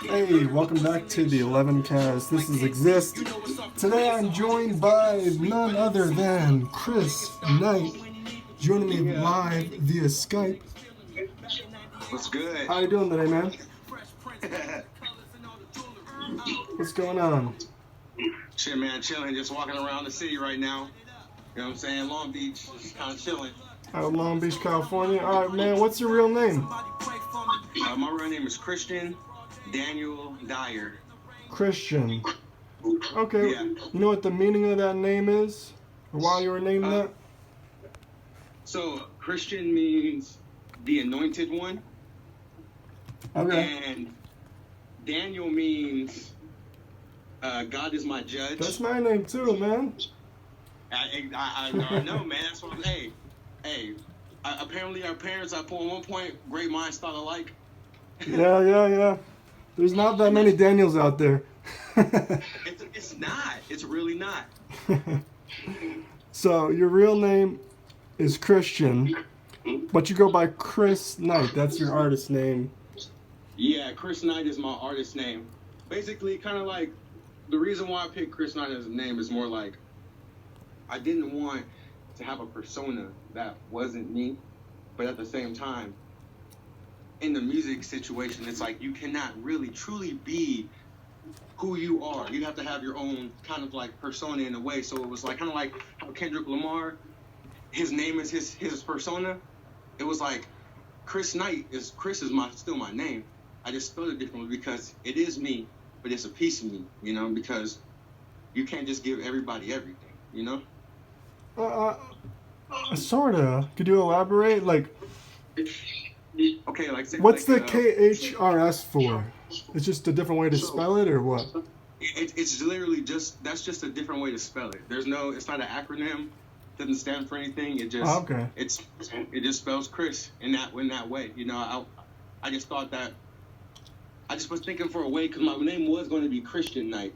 Hey, welcome back to the 11 cast. This is Exist. Today I'm joined by none other than Chris Night, joining me live via Skype. What's good? How you doing today, man? What's going on? Shit, man, chilling, just walking around the city right now. You know what I'm saying? Long Beach, just kind of chilling. Out of Long Beach, California. All right, man, what's your real name? My real name is Christian Daniel Dyer. Christian. Okay. Yeah. You know what the meaning of that name is? Or why you were named that? So, Christian means the anointed one. Okay. And Daniel means God is my judge. That's my name too, man. I know, man. That's what I'm saying. Hey, apparently our parents, at one point, great minds thought alike. Yeah. There's not that many Daniels out there. It's not. It's really not. So your real name is Christian, but you go by Chris Night. That's your artist name. Yeah, Chris Night is my artist name. Basically, kind of like the reason why I picked Chris Night as a name is more like I didn't want to have a persona that wasn't me, but at the same time, in the music situation, it's like you cannot really truly be who you are. You have to have your own kind of like persona in a way. So it was like kind of like how Kendrick Lamar, his name is his persona. It was like Chris Night is still my name. I just spelled it differently because it is me, but it's a piece of me, you know, because you can't just give everybody everything, you know? Sorta. Could you elaborate? Like, okay, like say, what's like, the KHRS for? It's just a different way to spell it, or what? It's literally that's just a different way to spell it. It's not an acronym. Doesn't stand for anything. It just okay. It just spells Chris in that way. You know, I just thought that I just was thinking for a way because my name was going to be Christian Night,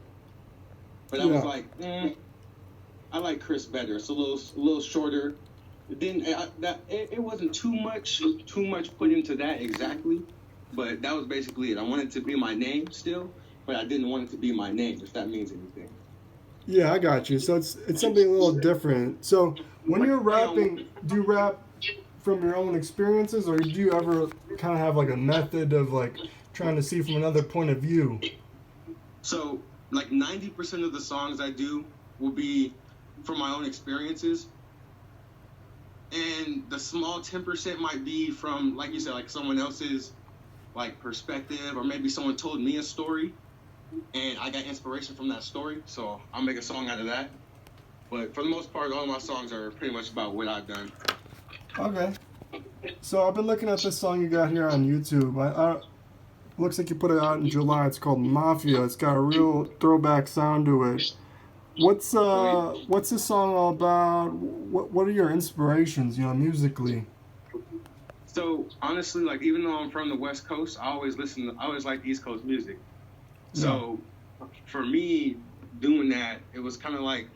but I was like, I like Chris better. It's a little shorter. Then it wasn't too much put into that exactly, but that was basically it. I wanted it to be my name still, but I didn't want it to be my name, if that means anything. Yeah, I got you. So it's something a little different. So when you're rapping, do you rap from your own experiences, or do you ever kind of have like a method of like trying to see from another point of view? So like 90% of the songs I do will be from my own experiences. And the small 10% might be from, like you said, like someone else's like perspective, or maybe someone told me a story and I got inspiration from that story, so I'll make a song out of that. But for the most part, all of my songs are pretty much about what I've done. Okay. So I've been looking at this song you got here on YouTube. Looks like you put it out in July. It's called Mafia. It's got a real throwback sound to it. What's this song all about? What are your inspirations, musically? So honestly, like even though I'm from the West Coast, I always like East Coast music. So for me, doing that, it was kind of like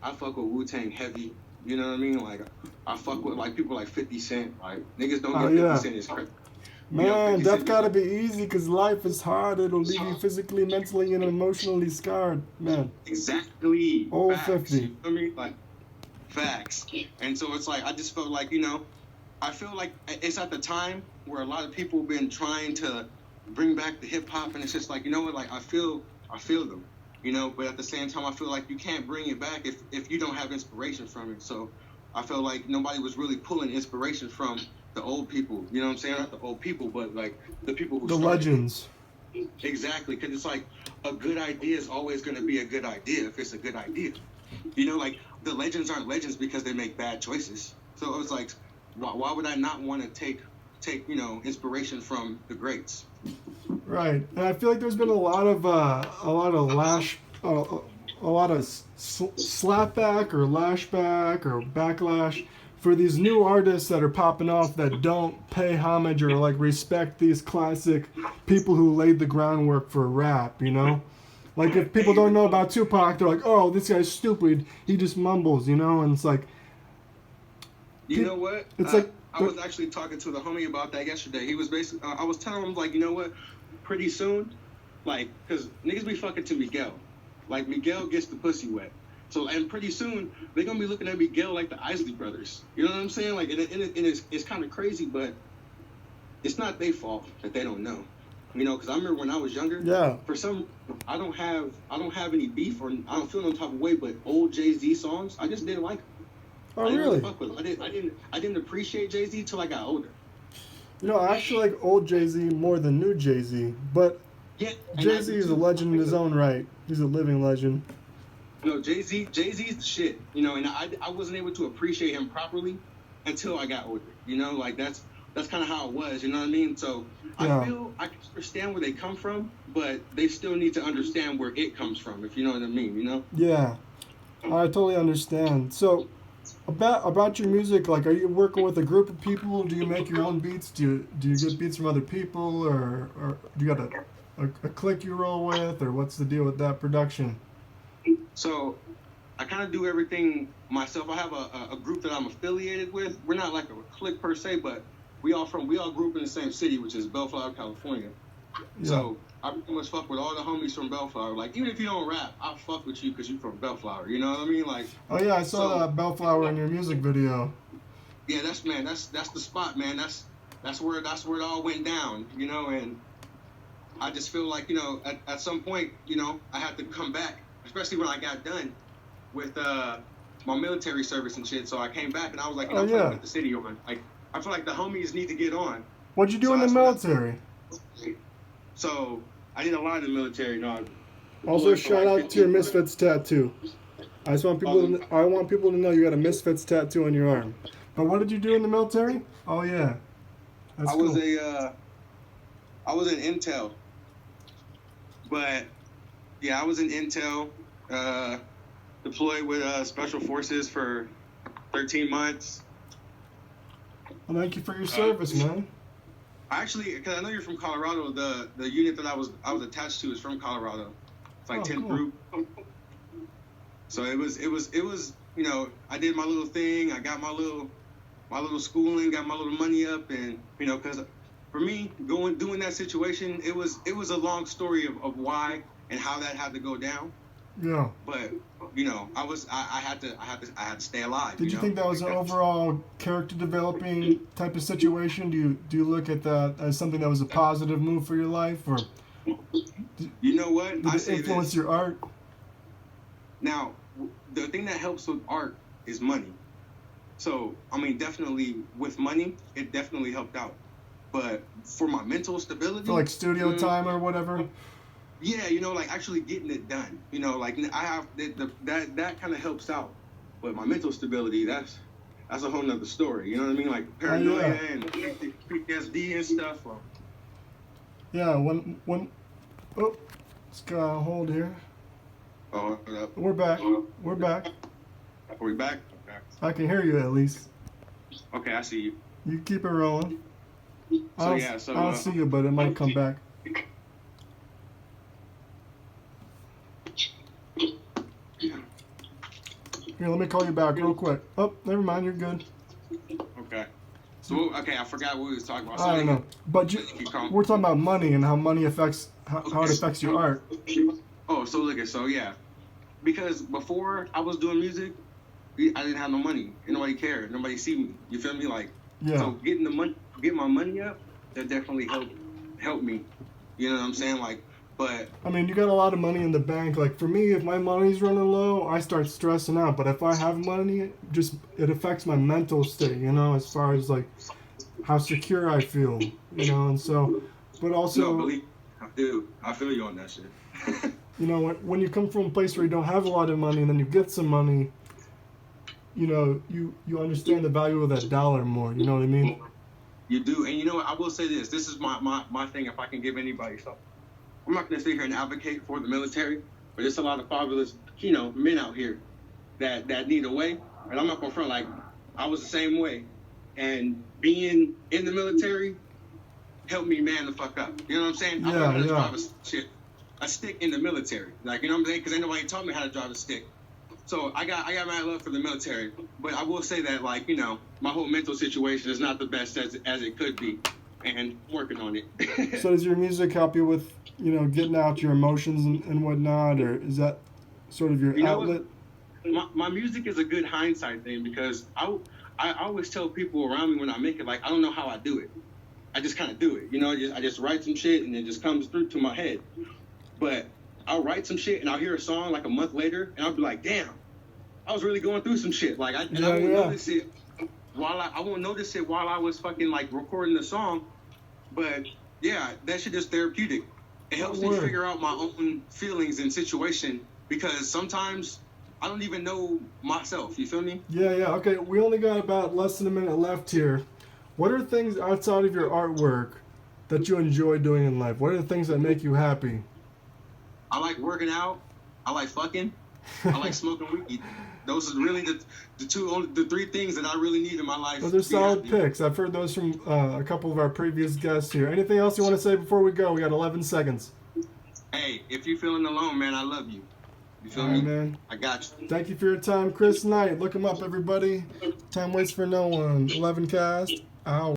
I fuck with Wu-Tang heavy. You know what I mean? Like I fuck with like people like 50 Cent. Like niggas don't get 50 Cent is crazy. Man, that's gotta be easy because life is hard. It'll leave you physically, mentally, and emotionally scarred, man. Exactly. Old Facts. 50. You know what I mean? Like, facts. And so it's like, I just felt like, I feel like it's at the time where a lot of people have been trying to bring back the hip hop, and it's just like, you know what? Like, I feel them, but at the same time, I feel like you can't bring it back if you don't have inspiration from it. So I felt like nobody was really pulling inspiration from the old people, you know what I'm saying? Not the old people, but like the people who started. Legends. Exactly, because it's like a good idea is always going to be a good idea if it's a good idea. Like the legends aren't legends because they make bad choices. So it was like, why would I not want to take inspiration from the greats? Right, and I feel like there's been a lot of slapback or lashback or backlash for these new artists that are popping off that don't pay homage or like respect these classic people who laid the groundwork for rap, Like if people don't know about Tupac, they're like, oh, this guy's stupid. He just mumbles, And it's like, you know what? It's like I was actually talking to the homie about that yesterday. He was basically, I was telling him, like, you know what? Pretty soon, like, because niggas be fucking to Miguel. Like, Miguel gets the pussy wet. So, and pretty soon, they're going to be looking at Miguel like the Isley brothers. You know what I'm saying? Like, and it's kind of crazy, but it's not their fault that they don't know. You know, because I remember when I was younger, for some, I don't have any beef or I don't feel no type of way, but old Jay-Z songs, I just didn't like them. Oh, really? Fuck with them. I didn't appreciate Jay-Z till I got older. You know, I actually like old Jay-Z more than new Jay-Z, but yeah, Jay-Z is a legend in his own right. He's a living legend. No, Jay-Z's the shit. You know, and I wasn't able to appreciate him properly until I got older. You know, like that's kind of how it was. You know what I mean? So yeah. I feel I can understand where they come from, but they still need to understand where it comes from. If you know what I mean, you know? Yeah, I totally understand. So. About your music, like, are you working with a group of people? Do you make your own beats? Do you get beats from other people, or do you got a clique you roll with, or what's the deal with that production? So, I kind of do everything myself. I have a group that I'm affiliated with. We're not like a clique per se, but we all grew up in the same city, which is Bellflower, California. Yeah. So I pretty much fuck with all the homies from Bellflower. Like, even if you don't rap, I'll fuck with you because you're from Bellflower. You know what I mean? Like. Oh yeah, I saw that Bellflower in your music video. Yeah, that's the spot, man. That's where it all went down. You know, and I just feel like, you know, at some point, you know, I had to come back, especially when I got done with my military service and shit. So I came back and I was like, you know, I'm trying to put the city on. Like, I feel like the homies need to get on. What'd you do in the military? So I did a lot in the military. No, also, shout out to your Misfits tattoo. I want people to know you got a Misfits tattoo on your arm. But what did you do in the military? Oh yeah, that's I was in Intel. But yeah, I was in Intel, deployed with Special Forces for 13 months. Well, thank you for your service, man. Actually, because I know you're from Colorado, the unit that I was attached to is from Colorado. It's like 10th group. So it was, you know, I did my little thing. I got my little schooling, got my little money up, and you know, because for me, doing that situation, it was a long story of why and how that had to go down. Yeah. But you know, I had to stay alive. Did you think that was an overall character developing type of situation? Do you look at that as something that was a positive move for your life, or you know what? Did it influence your art? Now, the thing that helps with art is money. So, I mean, definitely with money, it definitely helped out. But for my mental stability, for like studio time or whatever. Yeah, you know, like actually getting it done. You know, like I have that kind of helps out. But my mental stability, that's a whole nother story. You know what I mean? Like paranoia and PTSD and stuff. Yeah, when let's go hold here. Oh, we're back. We're back. Are we back? Okay. I can hear you at least. Okay, I see you. You keep it rolling. I don't see you, but it might come back. Here, let me call you back real quick. Oh, never mind, you're good. Okay. So, okay, I forgot what we was talking about. So I don't know. But we're talking about money and how money affects, how it affects your art. Oh, so look at, so yeah. Because before I was doing music, I didn't have no money. And nobody cared. Nobody see me. You feel me? Like, so get my money up, that definitely helped me. You know what I'm saying? Like, but I mean, you got a lot of money in the bank. Like for me, if my money's running low, I start stressing out. But if I have money, it affects my mental state, you know, as far as like how secure I feel, you know. And so, but also, no, I do. I feel you on that shit. You know, when you come from a place where you don't have a lot of money and then you get some money, you know, you understand the value of that dollar more. You know what I mean? You do, and you know what? I will say this. This is my thing. If I can give anybody something. I'm not going to sit here and advocate for the military, but there's a lot of fatherless, you know, men out here that need a way. And I'm not going to front, like, I was the same way. And being in the military helped me man the fuck up. You know what I'm saying? I learned how to drive a stick in the military. Like, you know what I'm saying? Because ain't nobody taught me how to drive a stick. So I got mad love for the military, but I will say that, like, you know, my whole mental situation is not the best as it could be, and I'm working on it. So does your music help you with, you know, getting out your emotions and whatnot, or is that sort of your You know outlet? what? My music is a good hindsight thing because I always tell people around me when I make it, like, I don't know how I do it. I just kind of do it. You know, I just write some shit and it just comes through to my head. But I'll write some shit and I'll hear a song like a month later and I'll be like, damn, I was really going through some shit. Like, I won't notice it I won't notice it while I was fucking like recording the song. But yeah, that shit is therapeutic. It helps me figure out my own feelings and situation because sometimes I don't even know myself. You feel me? Yeah. Okay, we only got about less than a minute left here. What are things outside of your artwork that you enjoy doing in life? What are the things that make you happy? I like working out. I like fucking. I like smoking weed. Those are really the three things that I really need in my life. Those are solid picks. I've heard those from a couple of our previous guests here. Anything else you want to say before we go? We got 11 seconds. Hey, if you're feeling alone, man, I love you. You feel All me? right, man. I got you. Thank you for your time, KHRIS Night. Look him up, everybody. Time waits for no one. 11 cast. Out.